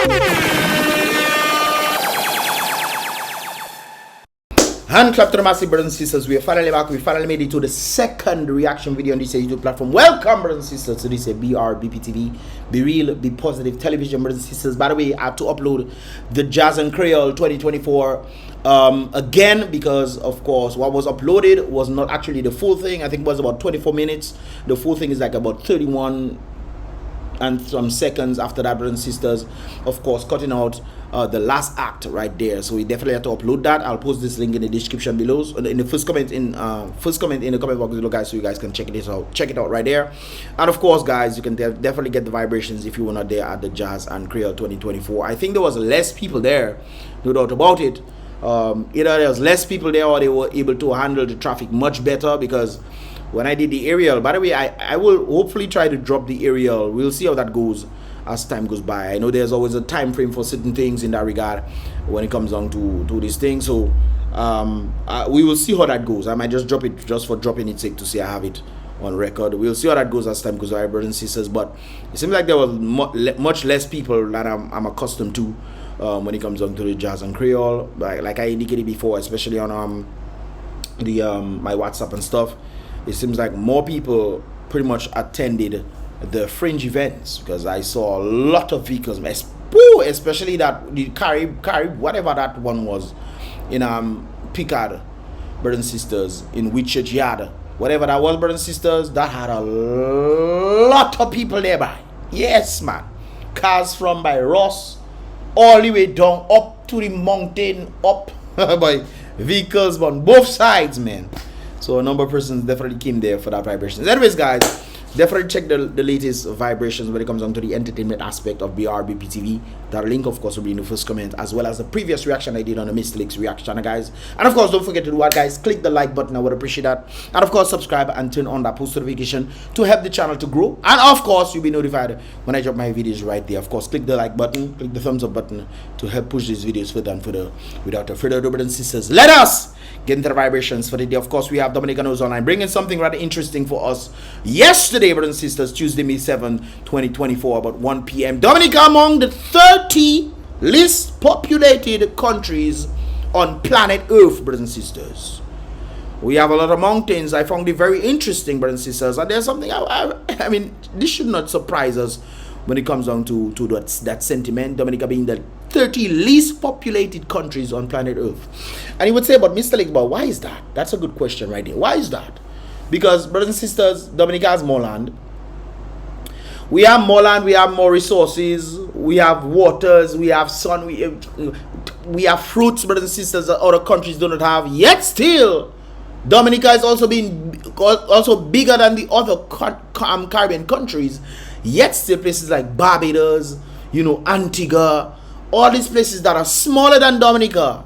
Hand clap to the massive brothers and sisters. We are finally back. We finally made it to the second reaction video on this YouTube platform. Welcome, brothers and sisters, to this Brbptv. Be real, be positive television, brothers and sisters. By the way, I have to upload the Jazz and Creole 2024 again, because of course what was uploaded was not actually the full thing. I think it was about 24 minutes. The full thing is like about 31 and some seconds after that, brothers and sisters. Of course, cutting out the last act right there, so we definitely have to upload that. I'll post this link in the description below, in the first comment in the comment box below, guys, so you guys can check it out right there. And of course, guys, you can definitely get the vibrations if you were not there at the Jazz and Creole 2024. I think there was less people there, no doubt about it. Either there was less people there, or they were able to handle the traffic much better, because when I did the aerial, by the way, I will hopefully try to drop the aerial. We'll see how that goes as time goes by. I know there's always a time frame for certain things in that regard when it comes down to this thing. So we will see how that goes. I might just drop it just for dropping its sake to say I have it on record. We'll see how that goes as time goes by, brothers and sisters. But it seems like there was much less people than I'm accustomed to when it comes down to the Jazz and Creole. Like I indicated before, especially on my WhatsApp and stuff. It seems like more people pretty much attended the fringe events, because I saw a lot of vehicles, especially that the Carib, whatever that one was in Picard, brothers and sisters, in Whitchurch Yard, whatever that was, brothers and sisters, that had a lot of people nearby. Yes, man. Cars from by Ross all the way down up to the mountain, up by vehicles on both sides, man. So a number of persons definitely came there for that vibrations. Anyways, guys, definitely check the latest vibrations when it comes down to the entertainment aspect of Brbptv. That link, of course, will be in the first comment, as well as the previous reaction I did on the Mr. Leaks reaction, guys. And of course, don't forget to do what, guys? Click the like button. I would appreciate that. And of course, subscribe and turn on that post notification to help the channel to grow. And of course, you'll be notified when I drop my videos right there. Of course, click the like button, click the thumbs up button to help push these videos further and further. Without further ado, brothers and sisters, let us get into the vibrations for the day. Of course, we have Dominica News Online bringing something rather interesting for us yesterday, brothers and sisters, Tuesday, May 7, 2024, about 1 p.m. Dominica among the 30 least populated countries on planet Earth, brothers and sisters. We have a lot of mountains. I found it very interesting, brothers and sisters. And there's something, I mean, this should not surprise us when it comes down to that sentiment. Dominica being the 30 least populated countries on planet Earth. And you would say, but Mr. Leaks, but why is that? That's a good question right there. Why is that? Because, brothers and sisters, Dominica has more land. We have more land, we have more resources, we have waters, we have sun, we have fruits, brothers and sisters, that other countries do not have. Yet still, Dominica is also bigger than the other Caribbean countries. Yet still, places like Barbados, Antigua, all these places that are smaller than Dominica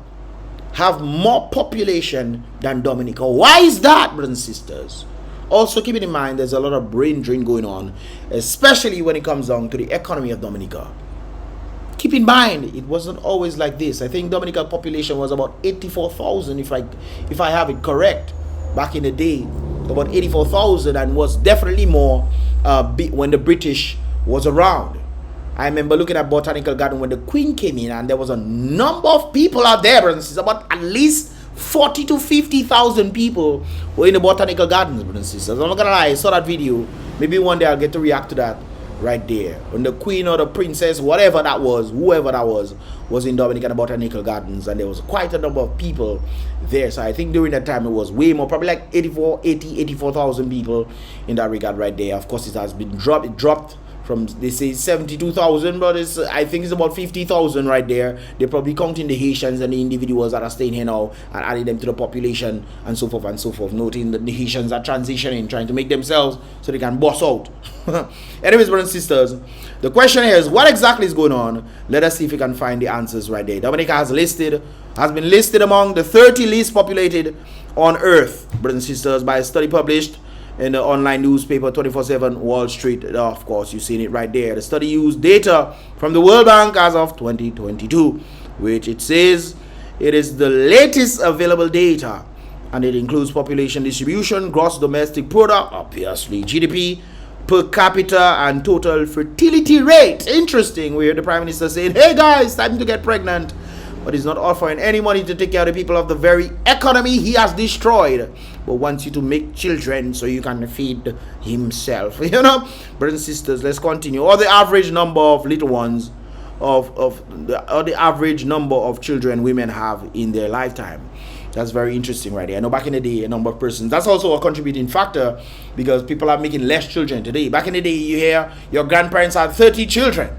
have more population than Dominica. Why is that, brothers and sisters? Also, keeping in mind, there's a lot of brain drain going on, especially when it comes down to the economy of Dominica. Keep in mind, it wasn't always like this. I think Dominica population was about 84,000, if I have it correct, back in the day. About 84,000, and was definitely more when the British was around. I remember looking at Botanical Garden when the Queen came in, and there was a number of people out there, brothers and sisters, about at least 40 to 50,000 people were in the Botanical Gardens, brothers and sisters. I'm not gonna lie, I saw that video. Maybe one day I'll get to react to that right there. When the Queen or the Princess, whatever that was, whoever that was in Dominican Botanical Gardens, and there was quite a number of people there. So I think during that time it was way more, probably like 84,000 people in that regard right there. Of course, it has been dropped. It dropped from, they say 72,000, but I think it's about 50,000 right there. They're probably counting the Haitians and the individuals that are staying here now and adding them to the population and so forth and so forth. Noting that the Haitians are transitioning, trying to make themselves so they can boss out. Anyways, brothers and sisters, the question is, what exactly is going on? Let us see if we can find the answers right there. Dominica has been listed among the 30 least populated on Earth, brothers and sisters, by a study published in the online newspaper 24/7 Wall Street. Of course, you've seen it right there. The study used data from the World Bank as of 2022, which it says it is the latest available data, and it includes population distribution, gross domestic product, obviously GDP, per capita and total fertility rate. Interesting. We heard the Prime Minister saying, hey guys, time to get pregnant. But he's not offering any money to take care of the people of the very economy he has destroyed, but wants you to make children so you can feed himself. You know, brothers and sisters, let's continue. Or the average number of little ones, or the average number of children women have in their lifetime. That's very interesting right there. I know back in the day, a number of persons, that's also a contributing factor, because people are making less children today. Back in the day, you hear your grandparents had 30 children,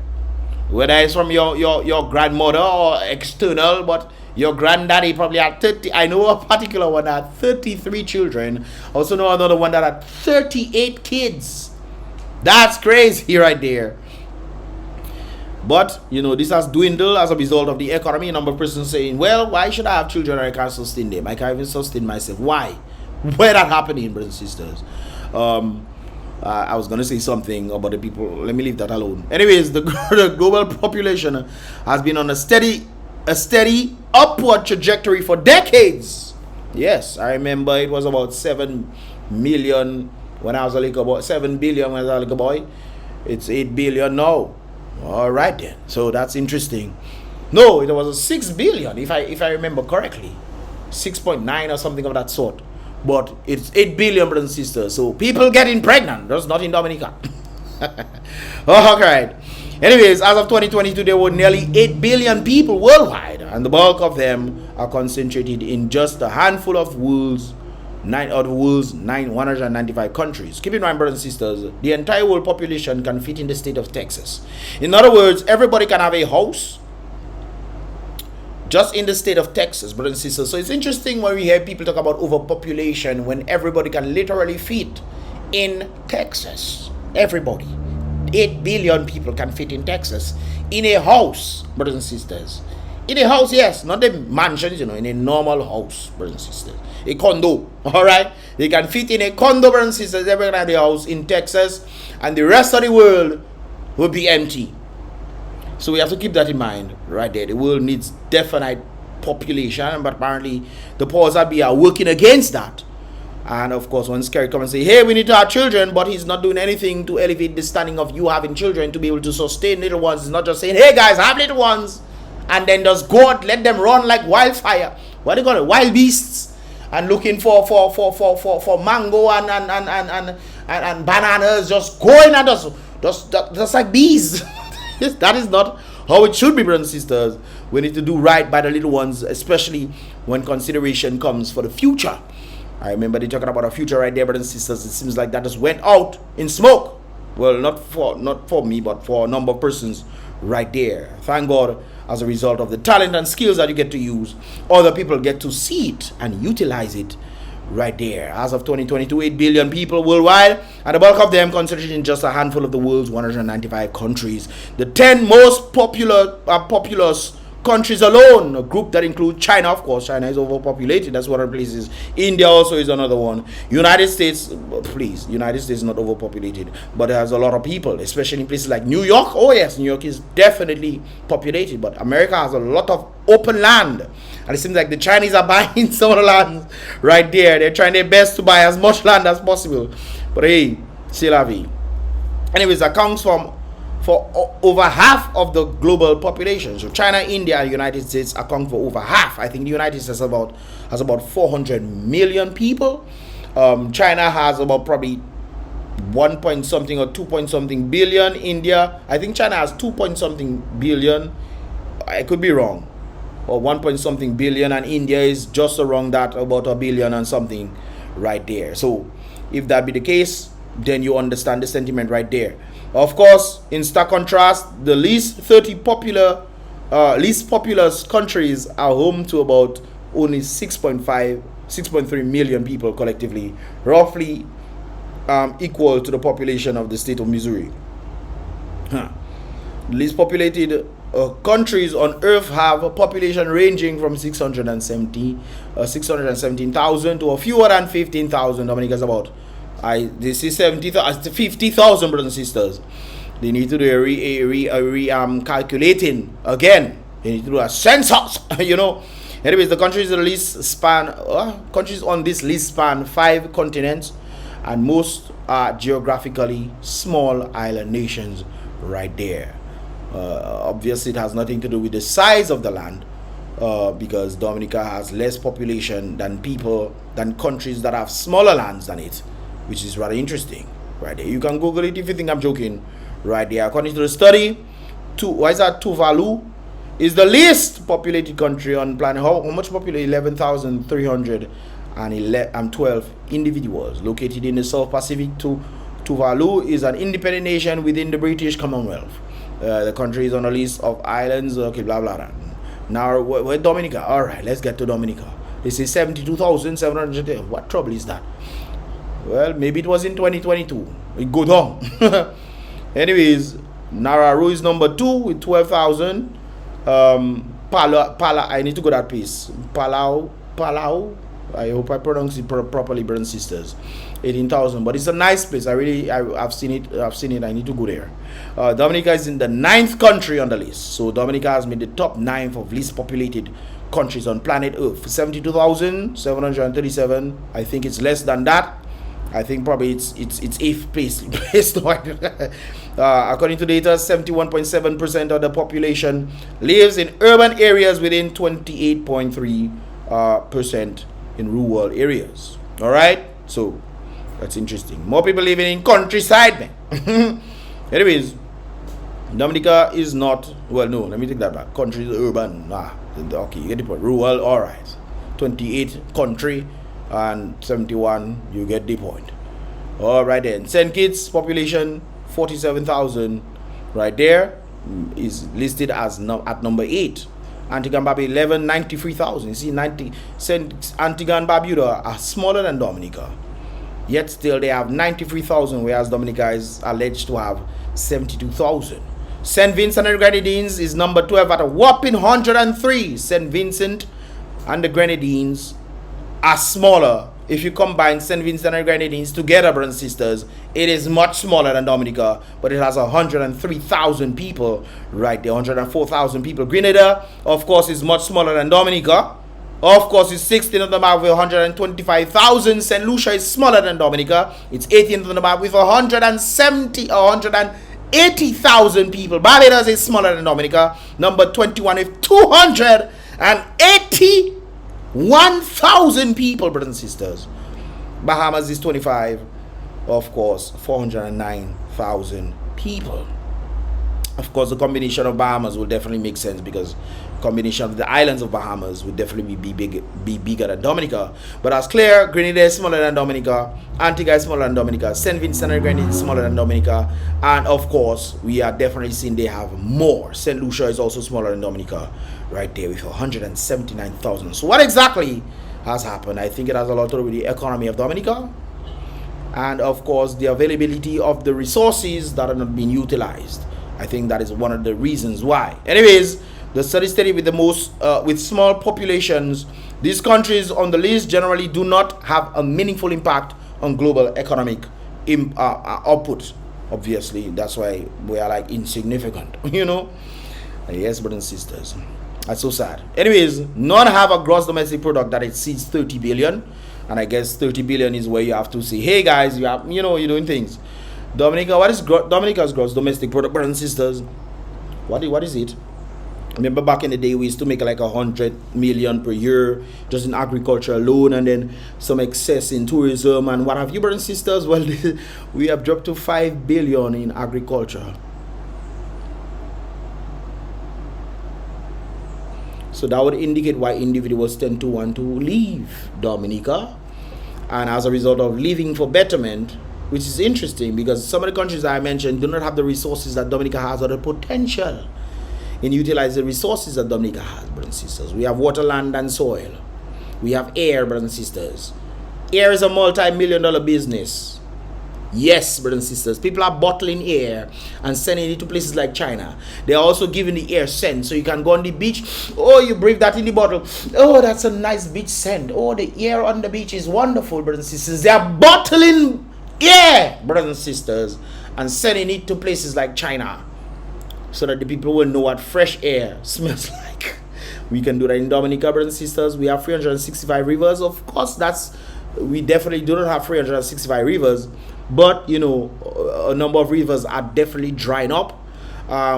whether it's from your grandmother or external, but your granddaddy probably had 30. I know a particular one that had 33 children. I also know another one that had 38 kids. That's crazy right there. But, you know, this has dwindled as a result of the economy. A number of persons saying, well, why should I have children when I can't sustain them? I can't even sustain myself. Why? Where that happening, brothers and sisters? I was going to say something about the people. Let me leave that alone. Anyways, the global population has been on a steady upward trajectory for decades. Yes, I remember it was about 7 million when I was a little boy. 7 billion when I was a little boy. It's 8 billion now. All right then. So that's interesting. No, it was a 6 billion if I remember correctly. 6.9 or something of that sort. But it's 8 billion, brothers and sisters. So people getting pregnant. That's not in Dominica. All right. Anyways, as of 2022, there were nearly 8 billion people worldwide, and the bulk of them are concentrated in just a handful of world's 195 countries. Keep in mind, brothers and sisters, the entire world population can fit in the state of Texas. In other words, everybody can have a house just in the state of Texas, brothers and sisters. So it's interesting when we hear people talk about overpopulation when everybody can literally fit in Texas. Everybody. 8 billion people can fit in Texas in a house, brothers and sisters. In a house, yes, not the mansions, in a normal house, brothers and sisters. A condo, all right? They can fit in a condo, brothers and sisters, every kind of house in Texas, and the rest of the world will be empty. So we have to keep that in mind right there. The world needs definite population, but apparently the powers that be are working against that. And of course, when Scary comes and say, hey, we need to have children, but he's not doing anything to elevate the standing of you having children to be able to sustain little ones. He's not just saying, hey guys, have little ones, and then just go out, let them run like wildfire. What do you call it? Wild beasts, and looking for mango and bananas, just going and just like bees. That is not how it should be, brothers and sisters. We need to do right by the little ones, especially when consideration comes for the future. I remember they talking about a future right there, brothers and sisters. It seems like that just went out in smoke. Well, not for me, but for a number of persons right there. Thank God, as a result of the talent and skills that you get to use, other people get to see it and utilize it right there. As of 2022, 8 billion people worldwide, and the bulk of them concentrated in just a handful of the world's 195 countries. The 10 most populous countries alone, a group that includes China. Of course, China is overpopulated. That's one of the places. India also is another one. United States, please, United States is not overpopulated, but it has a lot of people, especially in places like New York. Oh yes, New York is definitely populated, but America has a lot of open land, and it seems like the Chinese are buying some of the land right there. They're trying their best to buy as much land as possible, but hey, c'est la vie. Anyways, accounts for over half of the global population. So China, India, and United States account for over half. I think the United States has about 400 million people. China has about probably 1 point something or 2 point something billion. India, I think China has 2 point something billion. I could be wrong. Or 1 point something billion, and India is just around that, about a billion and something right there. So if that be the case, then you understand the sentiment right there. Of course, in stark contrast, the least populous countries are home to about only 6.3 million people collectively, roughly equal to the population of the state of Missouri. The least populated countries on earth have a population ranging from 617,000 to a fewer than 15,000. Dominica is about. This is 50,000, brothers and sisters. They need to do calculating again. They need to do a census, Anyways, the countries on this list span 5 continents and most are geographically small island nations right there. Obviously, it has nothing to do with the size of the land, because Dominica has less population than countries that have smaller lands than it, which is rather interesting right there. You can Google it if you think I'm joking right there. According to the study, Tuvalu is the least populated country on planet. How much populated? 11,312 individuals. Located in the South Pacific, Tuvalu is an independent nation within the British Commonwealth. The country is on a list of islands. Okay, blah blah blah. Now we're Dominica. All right, let's get to Dominica. This is 72,700. What trouble is that? Well, maybe it was in 2022. It go down. Anyways, Nauru is number 2 with 12,000. I need to go that piece. Palau. I hope I pronounce it properly, brothers and sisters. 18,000, but it's a nice place. I've seen it. I need to go there. Dominica is in the 9th country on the list. So Dominica has made the top 9th of least populated countries on planet Earth. 72,737. I think it's less than that. I think probably it's 8th place. According to data, 71.7% of the population lives in urban areas, within 28.3% in rural areas. All right, so that's interesting. More people living in countryside, man. Anyways, Dominica is not, well, no, let me take that back. Country is urban. Okay, you get the point. Rural, all right. 28 country and 71, you get the point. All right then. St. Kitts population 47,000 right there, is listed as at number 8. Antigua and Barbuda 93,000. You see, Antigua and Barbuda are smaller than Dominica, yet still they have 93,000, whereas Dominica is alleged to have 72,000. St. Vincent and the Grenadines is number 12 at a whopping 103. St. Vincent and the Grenadines are smaller. If you combine St. Vincent and the Grenadines together, brothers and sisters, it is much smaller than Dominica, but it has 103,000 people right there, 104,000 people. Grenada, of course, is much smaller than Dominica. Of course, it's 16th on the map with 125,000. St. Lucia is smaller than Dominica. It's 18th on the map with 180,000 people. Barbados is smaller than Dominica. Number 21 with 281,000 people, brothers and sisters. Bahamas is 25, of course, 409,000 people. Of course, the combination of Bahamas will definitely make sense, because combination of the islands of Bahamas would definitely be bigger than Dominica. But as clear, Grenada is smaller than Dominica, Antigua is smaller than Dominica, St. Vincent and Grenadines is smaller than Dominica, and of course, we are definitely seeing they have more. St. Lucia is also smaller than Dominica, right there with 179,000. So what exactly has happened? I think it has a lot to do with the economy of Dominica, and of course, the availability of the resources that are not being utilized. I think that is one of the reasons why. Anyways, the study stated with small populations, these countries on the list generally do not have a meaningful impact on global economic output. Obviously, that's why we are like insignificant, you know. Yes, brothers and sisters, that's so sad. Anyways, none have a gross domestic product that exceeds 30 billion, and I guess 30 billion is where you have to say, hey guys, you're doing things. Dominica, what is Dominica's gross domestic product, brothers and sisters? What is it? Remember back in the day, we used to make like 100 million per year just in agriculture alone, and then some excess in tourism and what have you, brothers and sisters. Well, we have dropped to 5 billion in agriculture. So that would indicate why individuals tend to want to leave Dominica, and as a result of leaving for betterment, which is interesting because some of the countries I mentioned do not have the resources that Dominica has, or the potential in utilizing the resources that Dominica has, brothers and sisters. We have water, land, and soil. We have air, brothers and sisters. Air is a multi-million-dollar business. Yes, brothers and sisters. People are bottling air and sending it to places like China. They are also giving the air scent, so you can go on the beach. Oh, you breathe that in the bottle. Oh, that's a nice beach scent. Oh, the air on the beach is wonderful, brothers and sisters. They are bottling air, brothers and sisters, and sending it to places like China, so that the people will know what fresh air smells like. We can do that in Dominica, brothers and sisters. We have 365 rivers. Of course, that's we definitely do not have 365 rivers, but you know, a number of rivers are definitely drying up.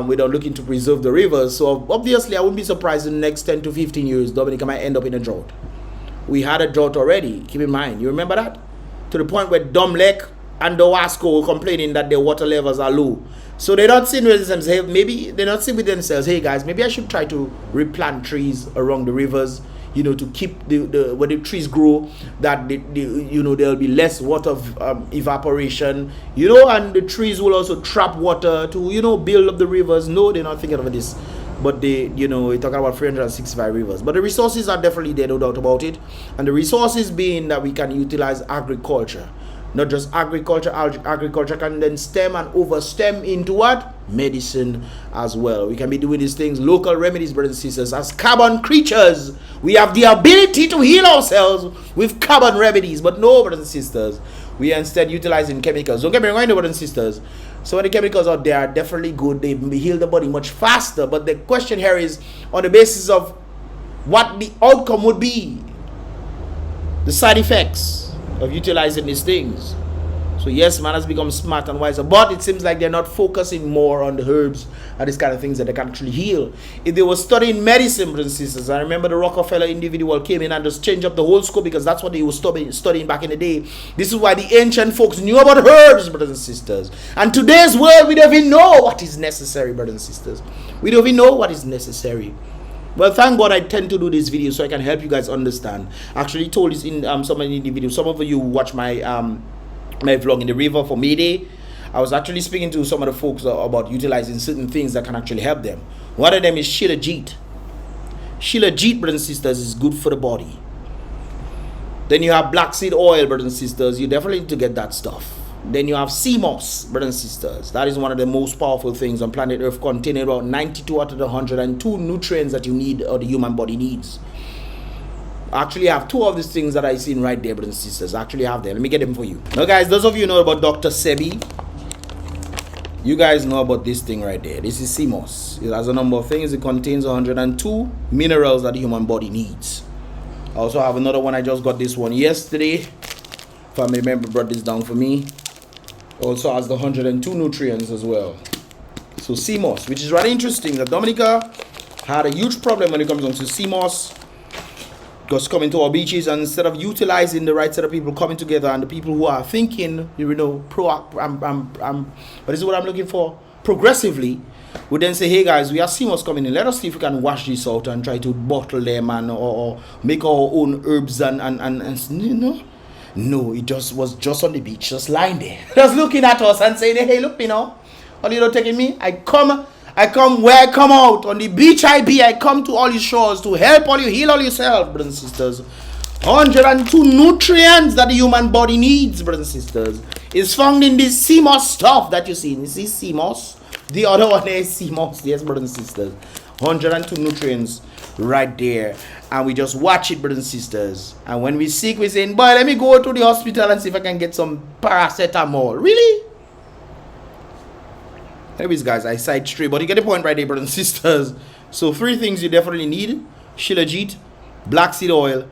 Without looking to preserve the rivers. So obviously, I wouldn't be surprised in the next 10 to 15 years, Dominica might end up in a drought. We had a drought already, keep in mind. You remember that? To the point where Lake and the Wasco were complaining that their water levels are low. So they're not saying with themselves, hey, maybe they're not saying with themselves, hey guys, maybe I should try to replant trees along the rivers, you know, to keep where the trees grow, that you know, there'll be less water evaporation, you know, and the trees will also trap water to, you know, build up the rivers. No, they're not thinking of this, but they, you know, we're talking about 365 rivers. But the resources are definitely there, no doubt about it. And the resources being that we can utilize agriculture. Not just agriculture. Agriculture can then stem and overstem into what? Medicine as well. We can be doing these things, local remedies, brothers and sisters. As carbon creatures, we have the ability to heal ourselves with carbon remedies. But no, brothers and sisters, we are instead utilizing chemicals. Don't get me wrong, brothers and sisters. Some of the chemicals out there are definitely good. They heal the body much faster. But the question here is on the basis of what the outcome would be, the side effects of utilizing these things. So yes, man has become smart and wiser, but it seems like they're not focusing more on the herbs and these kind of things that they can actually heal. If they were studying medicine, brothers and sisters, I remember the Rockefeller individual came in and just changed up the whole scope, because that's what they were studying back in the day. This is why the ancient folks knew about herbs, brothers and sisters. And today's world, we don't even know what is necessary, brothers and sisters. We don't even know what is necessary. Well, thank God I tend to do this video so I can help you guys understand. I actually told this in some of the videos. Some of you watch my my vlog in the river for May Day. I was actually speaking to some of the folks about utilizing certain things that can actually help them. One of them is Shilajit. Shilajit, brothers and sisters, is good for the body. Then you have black seed oil, brothers and sisters. You definitely need to get that stuff. Then you have sea moss, brothers and sisters. That is one of the most powerful things on planet Earth, containing about 92 out of the 102 nutrients that you need, or the human body needs. I actually have two of these things that I seen right there, brothers and sisters. I actually have them. Let me get them for you. Now, guys, those of you know about Dr. Sebi, you guys know about this thing right there. This is sea moss. It has a number of things. It contains 102 minerals that the human body needs. I also have another one. I just got this one yesterday. Family member brought this down for me. Also has the 102 nutrients as well. So sea moss, which is rather interesting, that Dominica had a huge problem when it comes on to sea moss. Just coming to our beaches, and instead of utilizing the right set of people coming together, and the people who are thinking, you know, what is what I'm looking for, progressively, would then say, hey guys, we have sea moss coming in. Let us see if we can wash this out and try to bottle them and or make our own herbs and you know. No, it just was just on the beach, just lying there, just looking at us and saying, hey, look, you know, are you not taking me? I come where I come out. On the beach I be, I come to all your shores to help all you, heal all yourself, brothers and sisters. 102 nutrients that the human body needs, brothers and sisters, is found in this sea moss stuff that you see. You see sea moss? The other one is sea moss, yes, brothers and sisters. 102 nutrients right there. And we just watch it, brothers and sisters. And when we're sick, we're saying, boy, let me go to the hospital and see if I can get some paracetamol. Really? Anyways, guys, I side stray, but you get the point right there, brothers and sisters. So 3 things you definitely need: Shilajit, black seed oil,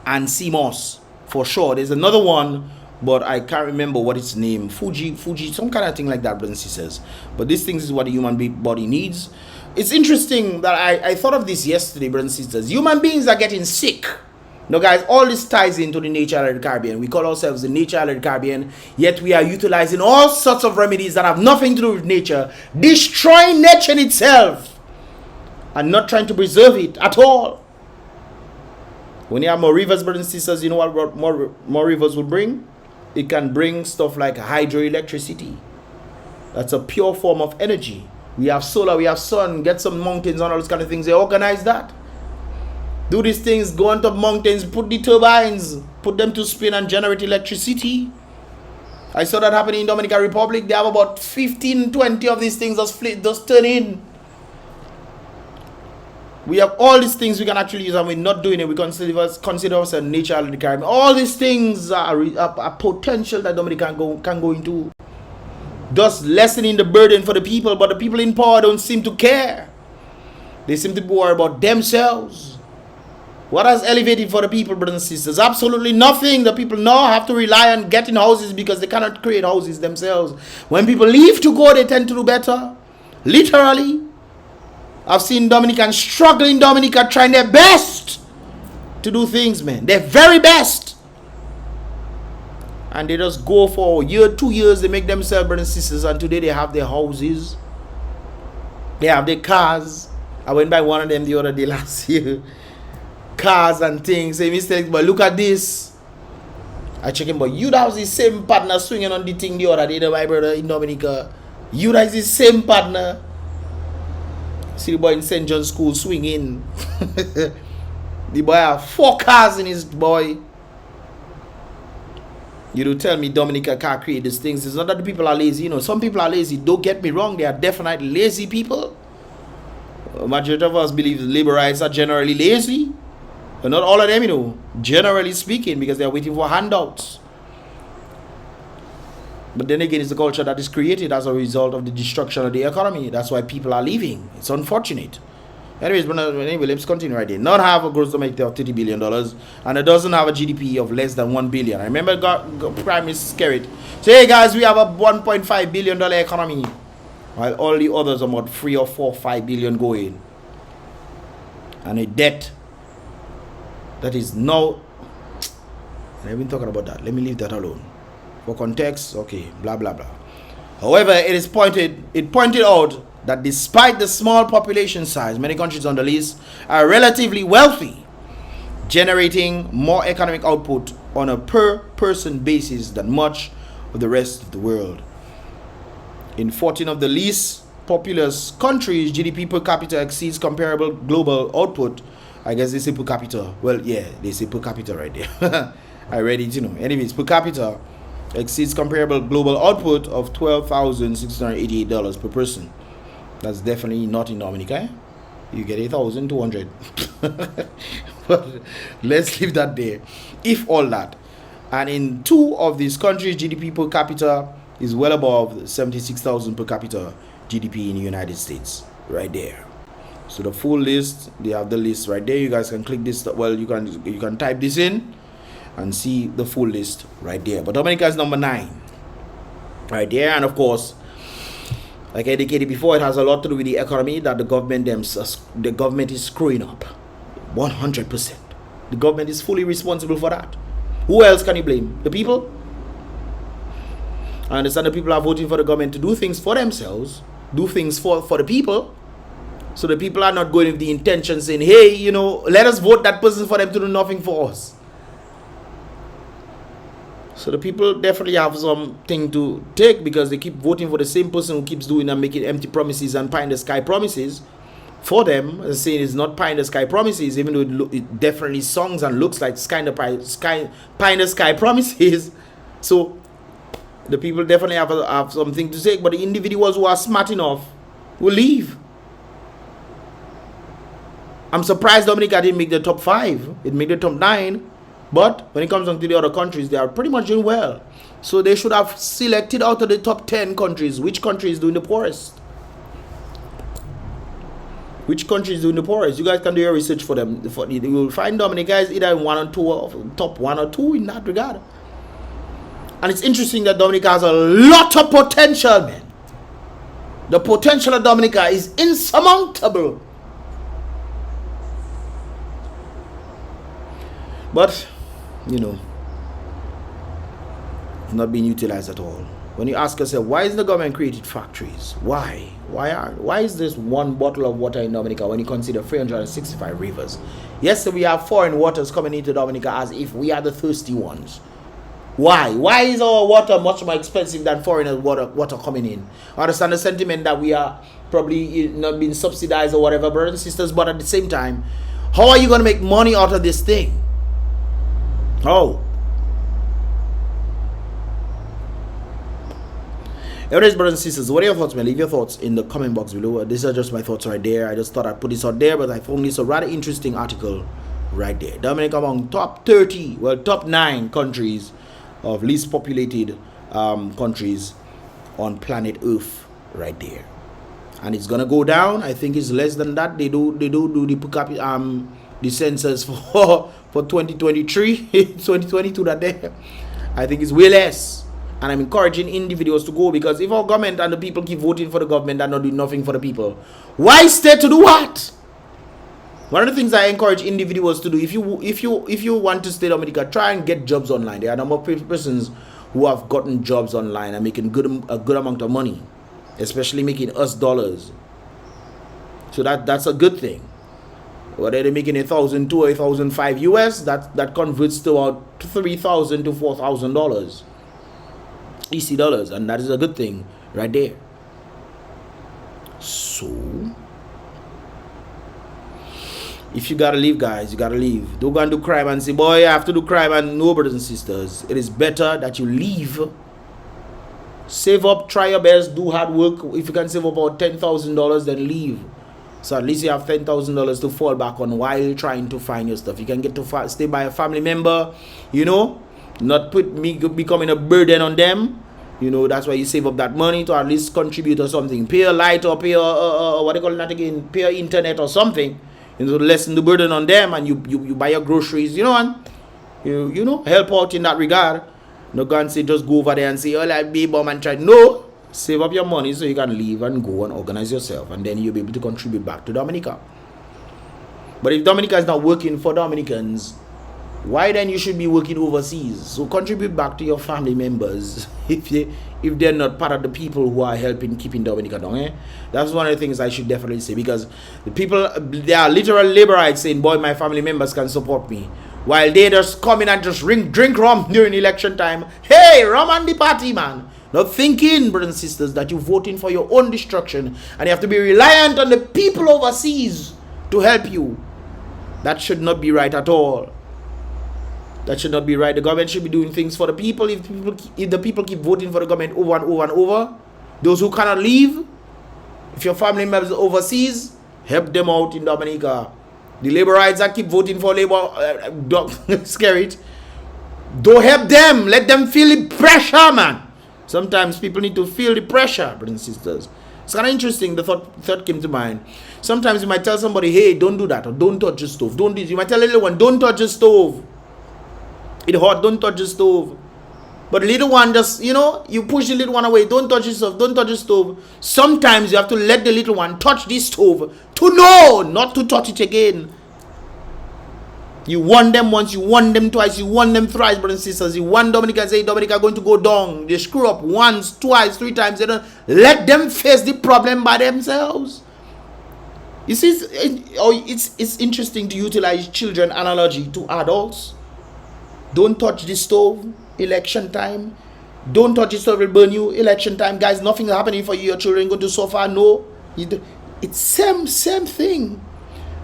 and sea moss. For sure. There's another one, but I can't remember what its name. Fuji, some kind of thing like that, brothers and sisters. But these things is what the human body needs. It's interesting that I thought of this yesterday, brothers and sisters. Human beings are getting sick. Now, guys, all this ties into the nature of the Caribbean. We call ourselves the nature of the Caribbean, yet we are utilizing all sorts of remedies that have nothing to do with nature, destroying nature in itself, and not trying to preserve it at all. When you have more rivers, brothers and sisters, you know what more rivers will bring? It can bring stuff like hydroelectricity. That's a pure form of energy. We have solar, we have sun, get some mountains and all those kind of things. They organize that. Do these things, go on top mountains, put the turbines, put them to spin and generate electricity. I saw that happening in Dominican Republic. They have about 15, 20 of these things just turn in. We have all these things we can actually use, and we're not doing it. We consider ourselves nature of the Caribbean. All these things are potential that Dominica can go into. Thus lessening the burden for the people, but the people in power don't seem to care. They seem to be worried about themselves. What has elevated for the people, brothers and sisters? Absolutely nothing. The people now have to rely on getting houses because they cannot create houses themselves. When people leave to go, they tend to do better. Literally. I've seen Dominicans struggling, Dominica, trying their best to do things, man. Their very best. And they just go for a year, 2 years, they make themselves brothers and sisters, and today they have their houses. They have their cars. I went by one of them the other day last year. Cars and things, say mistakes, but look at this. I check him, but you that was the same partner swinging on the thing the other day, my brother in Dominica. You that is the same partner. See the boy in St. John's School swinging. The boy have 4 cars in his boy. You do tell me Dominica can't create these things. It's not that the people are lazy. You know, some people are lazy. Don't get me wrong. They are definitely lazy people. A majority of us believe labor rights are generally lazy. But not all of them, you know, generally speaking, because they are waiting for handouts. But then again, it's the culture that is created as a result of the destruction of the economy. That's why people are leaving. It's unfortunate. Anyways, anyway, let's continue right there. Not have a gross domestic of $30 billion, and it doesn't have a GDP of less than $1 billion. I remember Prime Minister Skerrit say, hey guys, we have a $1.5 billion economy, while all the others are about 3 or 4, 5 billion going. And a debt that is now, I've been talking about that. Let me leave that alone. For context, okay, blah blah blah. However, it pointed out that despite the small population size, many countries on the list are relatively wealthy, generating more economic output on a per person basis than much of the rest of the world. In 14 of the least populous countries, GDP per capita exceeds comparable global output. I guess they say per capita. Well, yeah, they say per capita right there. I read it, you know. Anyways, per capita exceeds comparable global output of $12,688 per person. That's definitely not in Dominica. You get 8,200. But let's leave that there. If all that. And in 2 of these countries, GDP per capita is well above 76,000 per capita GDP in the United States. Right there. So the full list, they have the list right there. You guys can click this. Well, you can type this in and see the full list right there. But Dominica is number 9 right there. And of course, like I indicated before, it has a lot to do with the economy that the government is screwing up 100%. The government is fully responsible for that. Who else can you blame? The people? I understand the people are voting for the government to do things for themselves, do things for the people. So the people are not going with the intention saying, hey, you know, let us vote that person for them to do nothing for us. So the people definitely have something to take because they keep voting for the same person who keeps doing and making empty promises and pie in the sky promises for them. And saying it's not pie in the sky promises, even though it definitely songs and looks like pie in the sky promises. So the people definitely have something to say, but the individuals who are smart enough will leave. I'm surprised Dominica didn't make the top 5. It made the top 9. But when it comes on to the other countries, they are pretty much doing well. So they should have selected out of the top 10 countries, which country is doing the poorest. Which country is doing the poorest? You guys can do your research for them. You will find Dominica is either in 1 or 2, or top 1 or 2 in that regard. And it's interesting that Dominica has a lot of potential, man. The potential of Dominica is insurmountable. But, you know, it's not being utilized at all. When you ask yourself, why is the government created factories? Why? Why is this one bottle of water in Dominica when you consider 365 rivers? Yes, we have foreign waters coming into Dominica as if we are the thirsty ones. Why? Why is our water much more expensive than foreign water coming in? I understand the sentiment that we are probably not being subsidized or whatever, brothers and sisters, but at the same time, how are you going to make money out of this thing? Oh. Anyways, brothers and sisters, what are your thoughts, man? Leave your thoughts in the comment box below. These are just my thoughts right there. I just thought I'd put this out there, but I found this a rather interesting article right there. Dominica among top 30, well, top 9 countries of least populated countries on planet Earth right there. And it's gonna go down. I think it's less than that. They do the per capita the census for 2023, 2022 that day, I think it's way less. And I'm encouraging individuals to go, because if our government and the people keep voting for the government and not doing nothing for the people, why stay to do what? One of the things I encourage individuals to do, if you want to stay in Dominica, try and get jobs online. There are a number of persons who have gotten jobs online and making a good amount of money, especially making us dollars. So that's a good thing. Whether they're making $1,002 or $1,005 US, that converts to about $3,000 to $4,000 EC dollars, and that is a good thing right there. So if you gotta leave, guys, you gotta leave. Don't go and do crime and say, boy, I have to do crime. And no, brothers and sisters, it is better that you leave. Save up, try your best, do hard work. If you can save about $10,000, then leave. So at least you have $10,000 to fall back on while trying to find your stuff. You can get to stay by a family member, you know, not put me becoming a burden on them. You know, that's why you save up that money to at least contribute or something. Pay a light or pay a what do you call it again? Pay a internet or something. You know, to lessen the burden on them, and you buy your groceries, you know, and you know, help out in that regard. No go and say just go over there and say, oh, like be bomb and try. No, save up your money so you can leave and go and organize yourself, and then you'll be able to contribute back to Dominica. But if Dominica is not working for Dominicans, why then you should be working overseas? So contribute back to your family members if they're not part of the people who are helping keeping Dominica down. Eh? That's one of the things I should definitely say, because the people, they are literal laborites saying, boy, my family members can support me, while they just come in and just drink rum during election time. Hey, rum and the party, man. Not thinking, brothers and sisters, that you're voting for your own destruction and you have to be reliant on the people overseas to help you. That should not be right at all. That should not be right. The government should be doing things for the people. If the people keep voting for the government over and over and over, those who cannot leave, if your family members are overseas, help them out in Dominica. The laborites that keep voting for labor, scare it. Don't help them. Let them feel the pressure, man. Sometimes people need to feel the pressure, brothers and sisters. It's kind of interesting. The thought came to mind. Sometimes you might tell somebody, hey, don't do that, or don't touch the stove. Don't do this. You might tell a little one, don't touch the stove. It's hot, don't touch the stove. But the little one just, you know, you push the little one away. Don't touch the stove, don't touch the stove. Sometimes you have to let the little one touch the stove to know not to touch it again. You warn them once, you warn them twice, you warn them thrice, brothers and sisters. You warn Dominica and say, Dominica going to go down. They screw up once, twice, three times. They don't let them face the problem by themselves. You see, it's interesting to utilize children analogy to adults. Don't touch the stove, election time. Don't touch the stove, it will burn you, election time. Guys, nothing is happening for you. Your children going to suffer. No. It's same thing.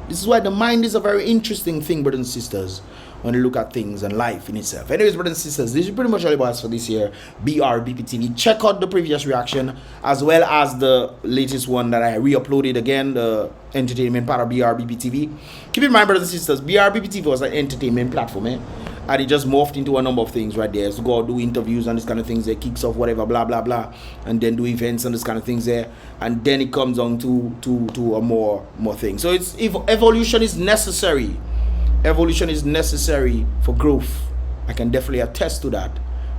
This is why the mind is a very interesting thing, brothers and sisters, when you look at things and life in itself. Anyways, brothers and sisters, this is pretty much all about us for this year. Brbptv. Check out the previous reaction as well as the latest one that I re-uploaded again, the entertainment part of Brbptv. Keep in mind, brothers and sisters, Brbptv was an entertainment platform, and it just morphed into a number of things right there. So go out, do interviews and this kind of things there, kicks off whatever, blah blah blah, and then do events and this kind of things there, and then it comes on to a more thing. So it's evolution is necessary. Evolution is necessary for growth. I can definitely attest to that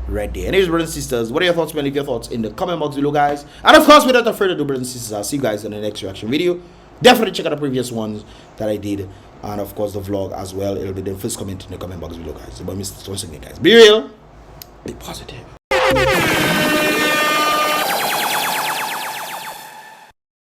right there. Anyways, brothers and sisters, what are your thoughts, man? Leave your thoughts in the comment box below, guys. And of course, without further ado, brothers and sisters, I'll see you guys in the next reaction video. Definitely check out the previous ones that I did, and of course the vlog as well. It'll be the first comment in the comment box below, guys. But once again, guys, be real, be positive.